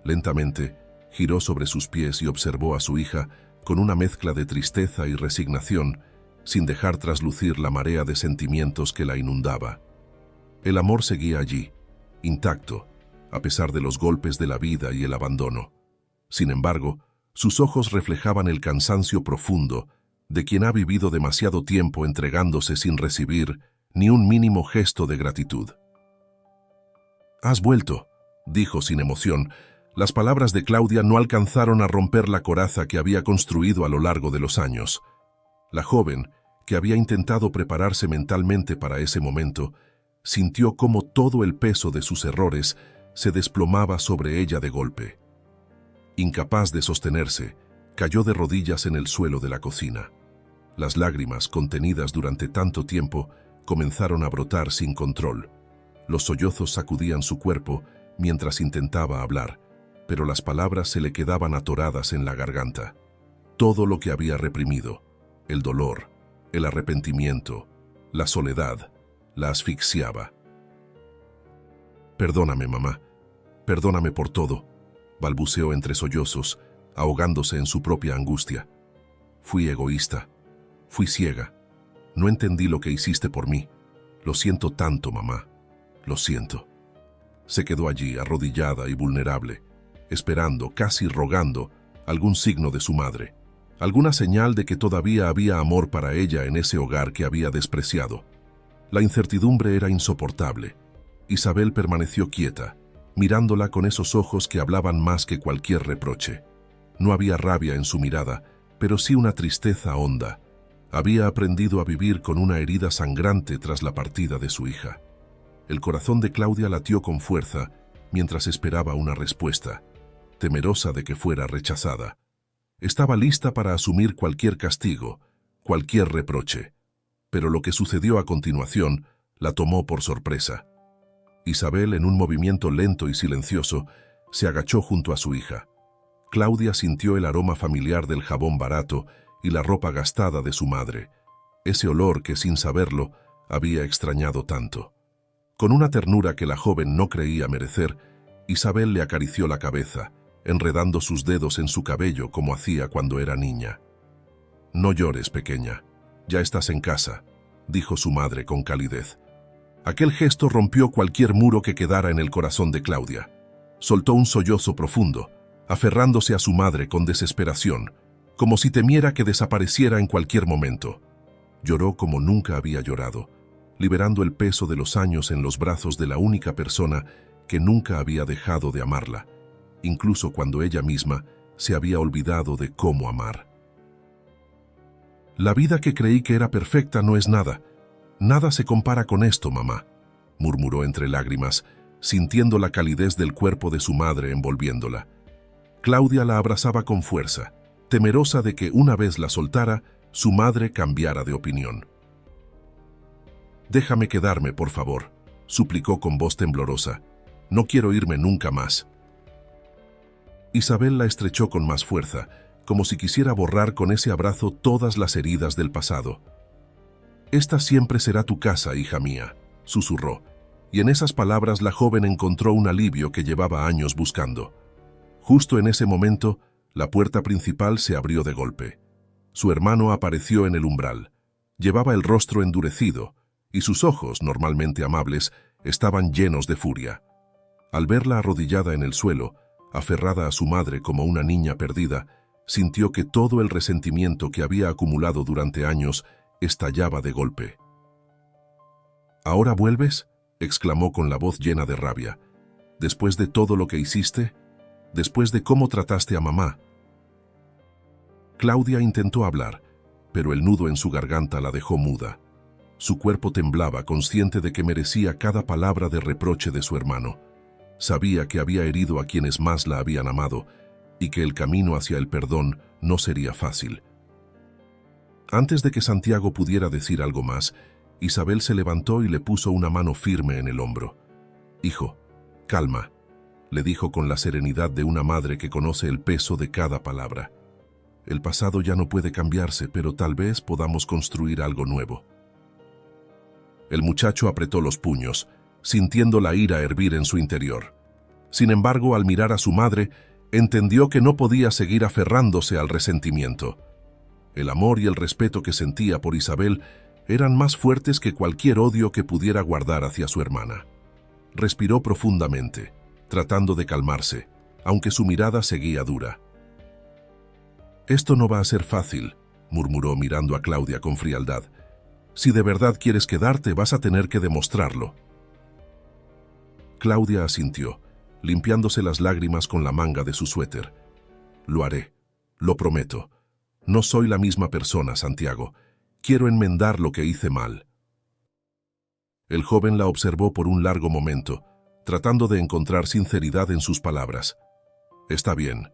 Lentamente, giró sobre sus pies y observó a su hija con una mezcla de tristeza y resignación, sin dejar traslucir la marea de sentimientos que la inundaba. El amor seguía allí, intacto, a pesar de los golpes de la vida y el abandono. Sin embargo, Sus ojos reflejaban el cansancio profundo de quien ha vivido demasiado tiempo entregándose sin recibir ni un mínimo gesto de gratitud. «Has vuelto», dijo sin emoción. Las palabras de Claudia no alcanzaron a romper la coraza que había construido a lo largo de los años. La joven, que había intentado prepararse mentalmente para ese momento, sintió cómo todo el peso de sus errores se desplomaba sobre ella de golpe. Incapaz de sostenerse, cayó de rodillas en el suelo de la cocina. Las lágrimas, contenidas durante tanto tiempo, comenzaron a brotar sin control. Los sollozos sacudían su cuerpo mientras intentaba hablar, pero las palabras se le quedaban atoradas en la garganta. Todo lo que había reprimido, el dolor, el arrepentimiento, la soledad, la asfixiaba. «Perdóname, mamá. Perdóname por todo», balbuceó entre sollozos, ahogándose en su propia angustia. «Fui egoísta. Fui ciega. No entendí lo que hiciste por mí. Lo siento tanto, mamá. Lo siento». Se quedó allí, arrodillada y vulnerable, esperando, casi rogando, algún signo de su madre, alguna señal de que todavía había amor para ella en ese hogar que había despreciado. La incertidumbre era insoportable. Isabel permaneció quieta, mirándola con esos ojos que hablaban más que cualquier reproche. No había rabia en su mirada, pero sí una tristeza honda. Había aprendido a vivir con una herida sangrante tras la partida de su hija. El corazón de Claudia latió con fuerza mientras esperaba una respuesta, temerosa de que fuera rechazada. Estaba lista para asumir cualquier castigo, cualquier reproche. Pero lo que sucedió a continuación la tomó por sorpresa. Isabel, en un movimiento lento y silencioso, se agachó junto a su hija. Claudia sintió el aroma familiar del jabón barato y la ropa gastada de su madre, ese olor que, sin saberlo, había extrañado tanto. Con una ternura que la joven no creía merecer, Isabel le acarició la cabeza, enredando sus dedos en su cabello como hacía cuando era niña. «No llores, pequeña. Ya estás en casa», dijo su madre con calidez. Aquel gesto rompió cualquier muro que quedara en el corazón de Claudia. Soltó un sollozo profundo, aferrándose a su madre con desesperación, como si temiera que desapareciera en cualquier momento. Lloró como nunca había llorado, liberando el peso de los años en los brazos de la única persona que nunca había dejado de amarla, incluso cuando ella misma se había olvidado de cómo amar. «La vida que creí que era perfecta no es nada. Nada se compara con esto, mamá», murmuró entre lágrimas, sintiendo la calidez del cuerpo de su madre envolviéndola. Claudia la abrazaba con fuerza, temerosa de que una vez la soltara, su madre cambiara de opinión. «Déjame quedarme, por favor», suplicó con voz temblorosa. «No quiero irme nunca más». Isabel la estrechó con más fuerza, como si quisiera borrar con ese abrazo todas las heridas del pasado. «Esta siempre será tu casa, hija mía», susurró, y en esas palabras la joven encontró un alivio que llevaba años buscando. Justo en ese momento, la puerta principal se abrió de golpe. Su hermano apareció en el umbral. Llevaba el rostro endurecido, y sus ojos, normalmente amables, estaban llenos de furia. Al verla arrodillada en el suelo, aferrada a su madre como una niña perdida, sintió que todo el resentimiento que había acumulado durante años estallaba de golpe. «¿Ahora vuelves?», exclamó con la voz llena de rabia. «¿Después de todo lo que hiciste? ¿Después de cómo trataste a mamá?». Claudia intentó hablar, pero el nudo en su garganta la dejó muda. Su cuerpo temblaba, consciente de que merecía cada palabra de reproche de su hermano. Sabía que había herido a quienes más la habían amado y que el camino hacia el perdón no sería fácil. Antes de que Santiago pudiera decir algo más, Isabel se levantó y le puso una mano firme en el hombro. «Hijo, calma», le dijo con la serenidad de una madre que conoce el peso de cada palabra. «El pasado ya no puede cambiarse, pero tal vez podamos construir algo nuevo». El muchacho apretó los puños, sintiendo la ira hervir en su interior. Sin embargo, al mirar a su madre, entendió que no podía seguir aferrándose al resentimiento. El amor y el respeto que sentía por Isabel eran más fuertes que cualquier odio que pudiera guardar hacia su hermana. Respiró profundamente, tratando de calmarse, aunque su mirada seguía dura. Esto no va a ser fácil, murmuró mirando a Claudia con frialdad. Si de verdad quieres quedarte, vas a tener que demostrarlo. Claudia asintió, limpiándose las lágrimas con la manga de su suéter. Lo haré, lo prometo. No soy la misma persona, Santiago. Quiero enmendar lo que hice mal. El joven la observó por un largo momento, tratando de encontrar sinceridad en sus palabras. Está bien,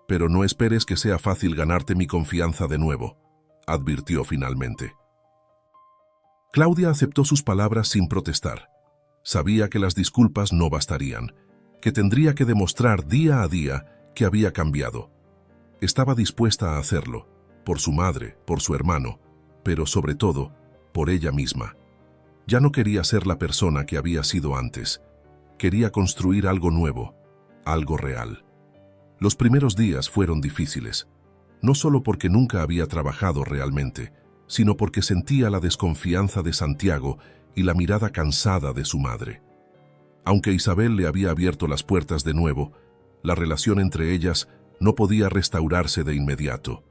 pero no esperes que sea fácil ganarte mi confianza de nuevo, advirtió finalmente. Claudia aceptó sus palabras sin protestar. Sabía que las disculpas no bastarían, que tendría que demostrar día a día que había cambiado. Estaba dispuesta a hacerlo, por su madre, por su hermano, pero sobre todo, por ella misma. Ya no quería ser la persona que había sido antes. Quería construir algo nuevo, algo real. Los primeros días fueron difíciles, no solo porque nunca había trabajado realmente, sino porque sentía la desconfianza de Santiago y la mirada cansada de su madre. Aunque Isabel le había abierto las puertas de nuevo, la relación entre ellas no podía restaurarse de inmediato.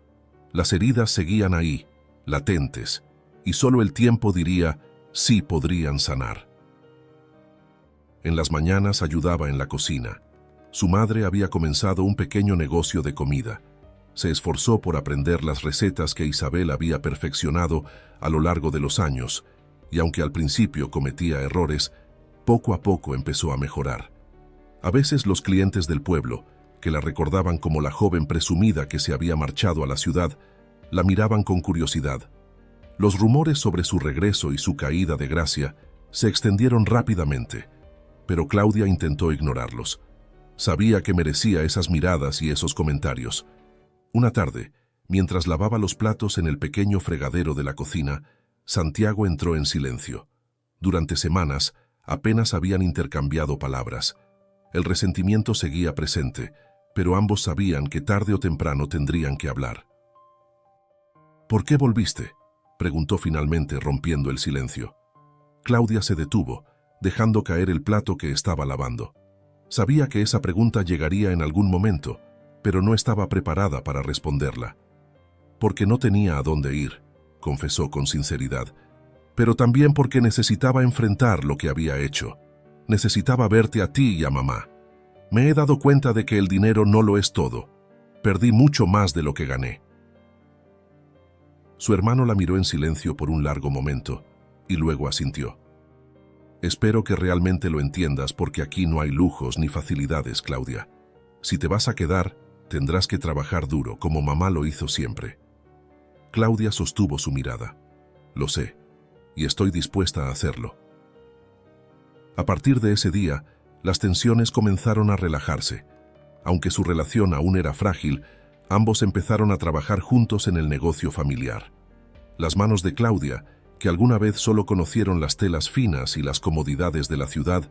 Las heridas seguían ahí, latentes, y solo el tiempo diría si podrían sanar. En las mañanas ayudaba en la cocina. Su madre había comenzado un pequeño negocio de comida. Se esforzó por aprender las recetas que Isabel había perfeccionado a lo largo de los años, y aunque al principio cometía errores, poco a poco empezó a mejorar. A veces los clientes del pueblo, que la recordaban como la joven presumida que se había marchado a la ciudad, la miraban con curiosidad. Los rumores sobre su regreso y su caída de gracia se extendieron rápidamente, pero Claudia intentó ignorarlos. Sabía que merecía esas miradas y esos comentarios. Una tarde, mientras lavaba los platos en el pequeño fregadero de la cocina, Santiago entró en silencio. Durante semanas, apenas habían intercambiado palabras. El resentimiento seguía presente, pero ambos sabían que tarde o temprano tendrían que hablar. ¿Por qué volviste?, preguntó finalmente, rompiendo el silencio. Claudia se detuvo, dejando caer el plato que estaba lavando. Sabía que esa pregunta llegaría en algún momento, pero no estaba preparada para responderla. Porque no tenía a dónde ir, confesó con sinceridad, pero también porque necesitaba enfrentar lo que había hecho. Necesitaba verte a ti y a mamá. Me he dado cuenta de que el dinero no lo es todo. Perdí mucho más de lo que gané. Su hermano la miró en silencio por un largo momento, y luego asintió. Espero que realmente lo entiendas, porque aquí no hay lujos ni facilidades, Claudia. Si te vas a quedar, tendrás que trabajar duro, como mamá lo hizo siempre. Claudia sostuvo su mirada. Lo sé, y estoy dispuesta a hacerlo. A partir de ese día, las tensiones comenzaron a relajarse. Aunque su relación aún era frágil, ambos empezaron a trabajar juntos en el negocio familiar. Las manos de Claudia, que alguna vez solo conocieron las telas finas y las comodidades de la ciudad,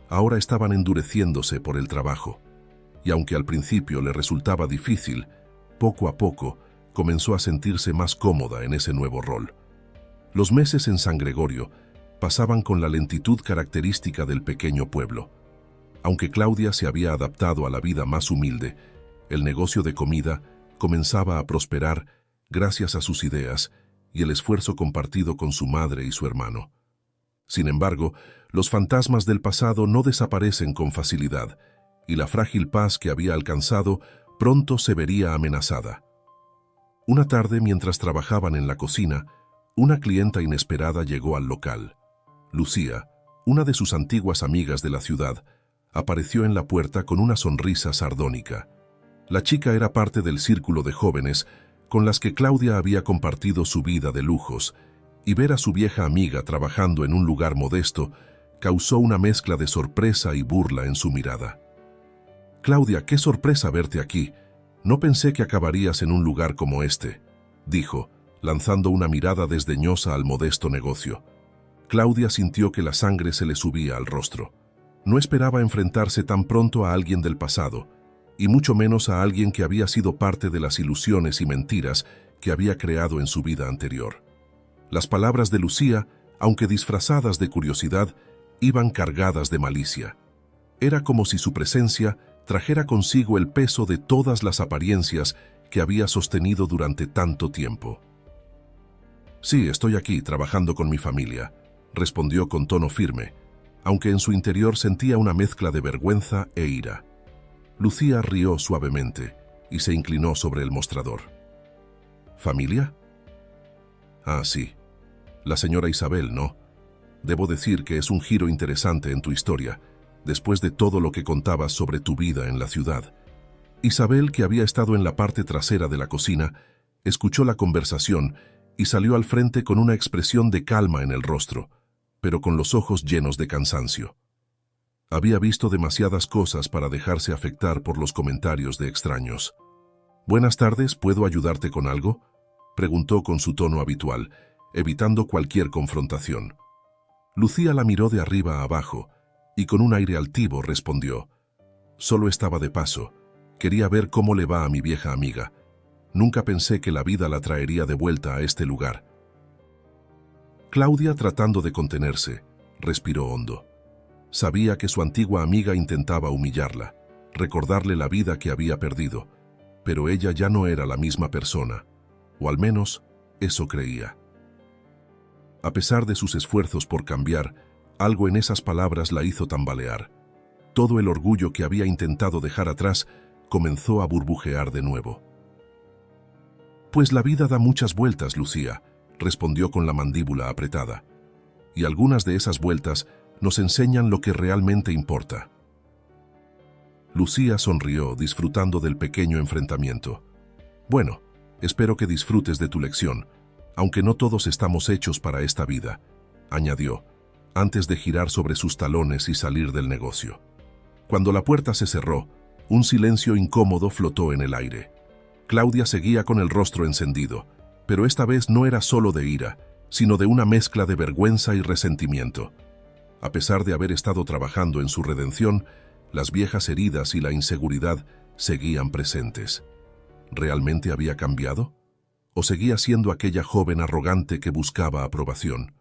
ahora estaban endureciéndose por el trabajo. Y aunque al principio le resultaba difícil, poco a poco comenzó a sentirse más cómoda en ese nuevo rol. Los meses en San Gregorio pasaban con la lentitud característica del pequeño pueblo. Aunque Claudia se había adaptado a la vida más humilde, el negocio de comida comenzaba a prosperar gracias a sus ideas y el esfuerzo compartido con su madre y su hermano. Sin embargo, los fantasmas del pasado no desaparecen con facilidad, y la frágil paz que había alcanzado pronto se vería amenazada. Una tarde, mientras trabajaban en la cocina, una clienta inesperada llegó al local. Lucía, una de sus antiguas amigas de la ciudad, apareció en la puerta con una sonrisa sardónica. La chica era parte del círculo de jóvenes con las que Claudia había compartido su vida de lujos, y ver a su vieja amiga trabajando en un lugar modesto causó una mezcla de sorpresa y burla en su mirada. «Claudia, qué sorpresa verte aquí. No pensé que acabarías en un lugar como este», dijo, lanzando una mirada desdeñosa al modesto negocio. Claudia sintió que la sangre se le subía al rostro. No esperaba enfrentarse tan pronto a alguien del pasado, y mucho menos a alguien que había sido parte de las ilusiones y mentiras que había creado en su vida anterior. Las palabras de Lucía, aunque disfrazadas de curiosidad, iban cargadas de malicia. Era como si su presencia trajera consigo el peso de todas las apariencias que había sostenido durante tanto tiempo. «Sí, estoy aquí, trabajando con mi familia», respondió con tono firme, aunque en su interior sentía una mezcla de vergüenza e ira. Lucía rió suavemente y se inclinó sobre el mostrador. «¿Familia? Ah, sí. La señora Isabel, ¿no? Debo decir que es un giro interesante en tu historia, después de todo lo que contabas sobre tu vida en la ciudad». Isabel, que había estado en la parte trasera de la cocina, escuchó la conversación y salió al frente con una expresión de calma en el rostro, pero con los ojos llenos de cansancio. Había visto demasiadas cosas para dejarse afectar por los comentarios de extraños. «Buenas tardes, ¿puedo ayudarte con algo?», preguntó con su tono habitual, evitando cualquier confrontación. Lucía la miró de arriba a abajo y con un aire altivo respondió: «Solo estaba de paso. Quería ver cómo le va a mi vieja amiga. Nunca pensé que la vida la traería de vuelta a este lugar». Claudia, tratando de contenerse, respiró hondo. Sabía que su antigua amiga intentaba humillarla, recordarle la vida que había perdido, pero ella ya no era la misma persona, o al menos eso creía. A pesar de sus esfuerzos por cambiar, algo en esas palabras la hizo tambalear. Todo el orgullo que había intentado dejar atrás comenzó a burbujear de nuevo. «Pues la vida da muchas vueltas, Lucía», respondió con la mandíbula apretada. «Y algunas de esas vueltas nos enseñan lo que realmente importa». Lucía sonrió, disfrutando del pequeño enfrentamiento. «Bueno, espero que disfrutes de tu lección, aunque no todos estamos hechos para esta vida», añadió, antes de girar sobre sus talones y salir del negocio. Cuando la puerta se cerró, un silencio incómodo flotó en el aire. Claudia seguía con el rostro encendido, pero esta vez no era solo de ira, sino de una mezcla de vergüenza y resentimiento. A pesar de haber estado trabajando en su redención, las viejas heridas y la inseguridad seguían presentes. ¿Realmente había cambiado? ¿O seguía siendo aquella joven arrogante que buscaba aprobación?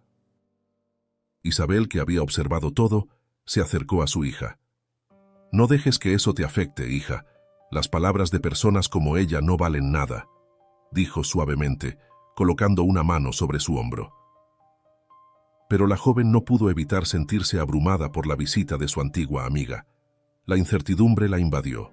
Isabel, que había observado todo, se acercó a su hija. «No dejes que eso te afecte, hija. Las palabras de personas como ella no valen nada», dijo suavemente, colocando una mano sobre su hombro. Pero la joven no pudo evitar sentirse abrumada por la visita de su antigua amiga. La incertidumbre la invadió.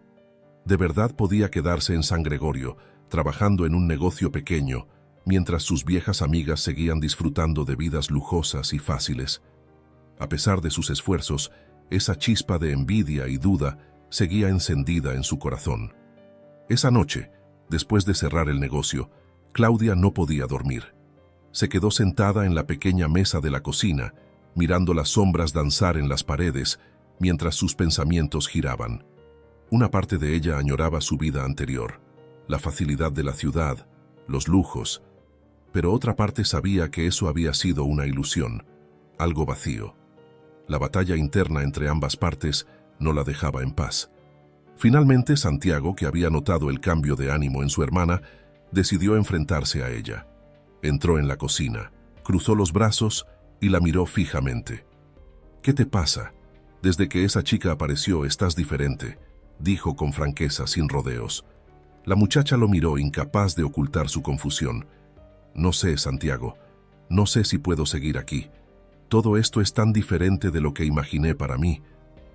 ¿De verdad podía quedarse en San Gregorio, trabajando en un negocio pequeño, mientras sus viejas amigas seguían disfrutando de vidas lujosas y fáciles? A pesar de sus esfuerzos, esa chispa de envidia y duda seguía encendida en su corazón. Esa noche, después de cerrar el negocio, Claudia no podía dormir. Se quedó sentada en la pequeña mesa de la cocina, mirando las sombras danzar en las paredes, mientras sus pensamientos giraban. Una parte de ella añoraba su vida anterior, la facilidad de la ciudad, los lujos, pero otra parte sabía que eso había sido una ilusión, algo vacío. La batalla interna entre ambas partes no la dejaba en paz. Finalmente, Santiago, que había notado el cambio de ánimo en su hermana, decidió enfrentarse a ella. Entró en la cocina, cruzó los brazos y la miró fijamente. «¿Qué te pasa? Desde que esa chica apareció estás diferente», dijo con franqueza, sin rodeos. La muchacha lo miró, incapaz de ocultar su confusión. «No sé, Santiago, no sé si puedo seguir aquí. Todo esto es tan diferente de lo que imaginé para mí.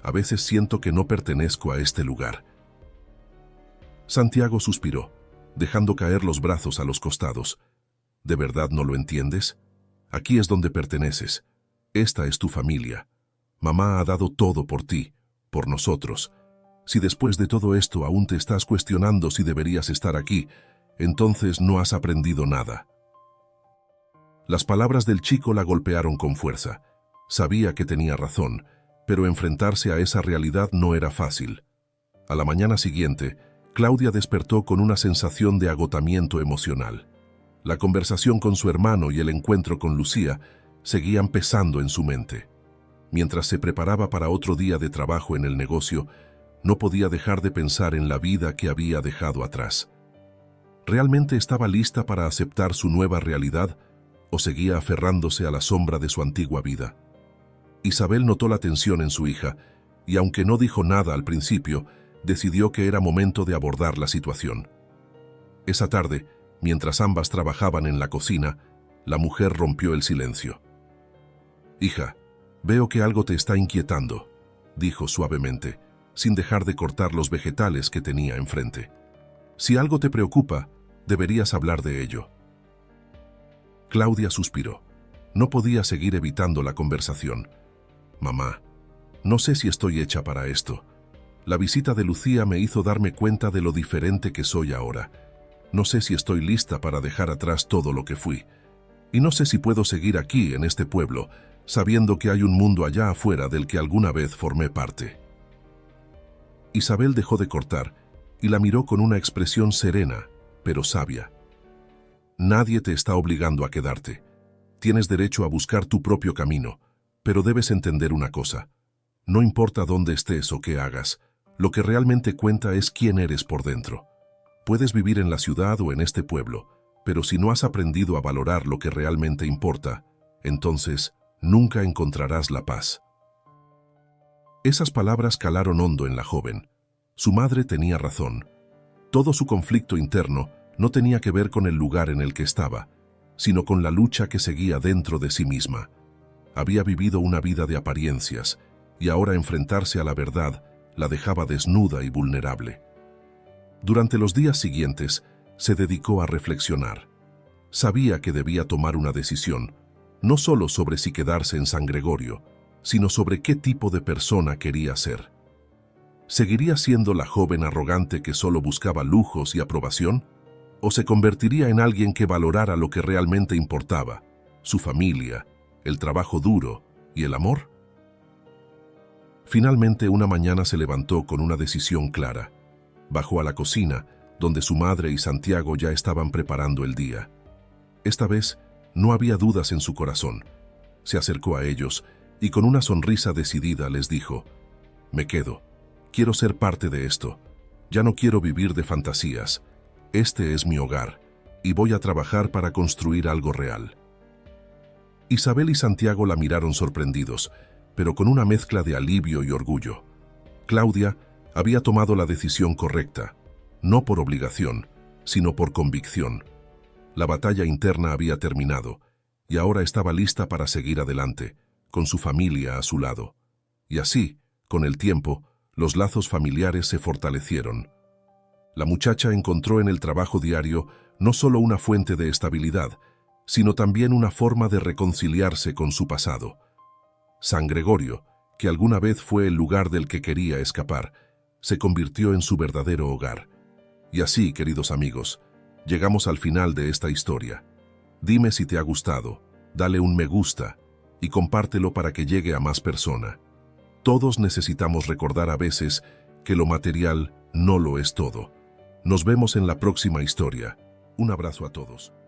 A veces siento que no pertenezco a este lugar». Santiago suspiró, dejando caer los brazos a los costados. «¿De verdad no lo entiendes? Aquí es donde perteneces. Esta es tu familia. Mamá ha dado todo por ti, por nosotros. Si después de todo esto aún te estás cuestionando si deberías estar aquí, entonces no has aprendido nada». Las palabras del chico la golpearon con fuerza. Sabía que tenía razón, pero enfrentarse a esa realidad no era fácil. A la mañana siguiente, Claudia despertó con una sensación de agotamiento emocional. La conversación con su hermano y el encuentro con Lucía seguían pesando en su mente. Mientras se preparaba para otro día de trabajo en el negocio, no podía dejar de pensar en la vida que había dejado atrás. ¿Realmente estaba lista para aceptar su nueva realidad o seguía aferrándose a la sombra de su antigua vida? Isabel notó la tensión en su hija y, aunque no dijo nada al principio, decidió que era momento de abordar la situación. Esa tarde, mientras ambas trabajaban en la cocina, la mujer rompió el silencio. «Hija, veo que algo te está inquietando», dijo suavemente, sin dejar de cortar los vegetales que tenía enfrente. «Si algo te preocupa, deberías hablar de ello». Claudia suspiró. No podía seguir evitando la conversación. «Mamá, no sé si estoy hecha para esto. La visita de Lucía me hizo darme cuenta de lo diferente que soy ahora. No sé si estoy lista para dejar atrás todo lo que fui. Y no sé si puedo seguir aquí, en este pueblo, sabiendo que hay un mundo allá afuera del que alguna vez formé parte». Isabel dejó de cortar y la miró con una expresión serena, pero sabia. «Nadie te está obligando a quedarte. Tienes derecho a buscar tu propio camino, pero debes entender una cosa. No importa dónde estés o qué hagas, lo que realmente cuenta es quién eres por dentro. Puedes vivir en la ciudad o en este pueblo, pero si no has aprendido a valorar lo que realmente importa, entonces nunca encontrarás la paz». Esas palabras calaron hondo en la joven. Su madre tenía razón. Todo su conflicto interno no tenía que ver con el lugar en el que estaba, sino con la lucha que seguía dentro de sí misma. Había vivido una vida de apariencias, y ahora enfrentarse a la verdad la dejaba desnuda y vulnerable. Durante los días siguientes, se dedicó a reflexionar. Sabía que debía tomar una decisión, no solo sobre si quedarse en San Gregorio, sino sobre qué tipo de persona quería ser. ¿Seguiría siendo la joven arrogante que solo buscaba lujos y aprobación? ¿O se convertiría en alguien que valorara lo que realmente importaba, su familia, el trabajo duro y el amor? Finalmente, una mañana se levantó con una decisión clara. Bajó a la cocina, donde su madre y Santiago ya estaban preparando el día. Esta vez, no había dudas en su corazón. Se acercó a ellos y con una sonrisa decidida les dijo: «Me quedo. Quiero ser parte de esto. Ya no quiero vivir de fantasías. Este es mi hogar, y voy a trabajar para construir algo real». Isabel y Santiago la miraron sorprendidos, pero con una mezcla de alivio y orgullo. Claudia había tomado la decisión correcta, no por obligación, sino por convicción. La batalla interna había terminado, y ahora estaba lista para seguir adelante, con su familia a su lado. Y así, con el tiempo, los lazos familiares se fortalecieron. La muchacha encontró en el trabajo diario no solo una fuente de estabilidad, sino también una forma de reconciliarse con su pasado. San Gregorio, que alguna vez fue el lugar del que quería escapar, se convirtió en su verdadero hogar. Y así, queridos amigos, llegamos al final de esta historia. Dime si te ha gustado, dale un me gusta y compártelo para que llegue a más personas. Todos necesitamos recordar a veces que lo material no lo es todo. Nos vemos en la próxima historia. Un abrazo a todos.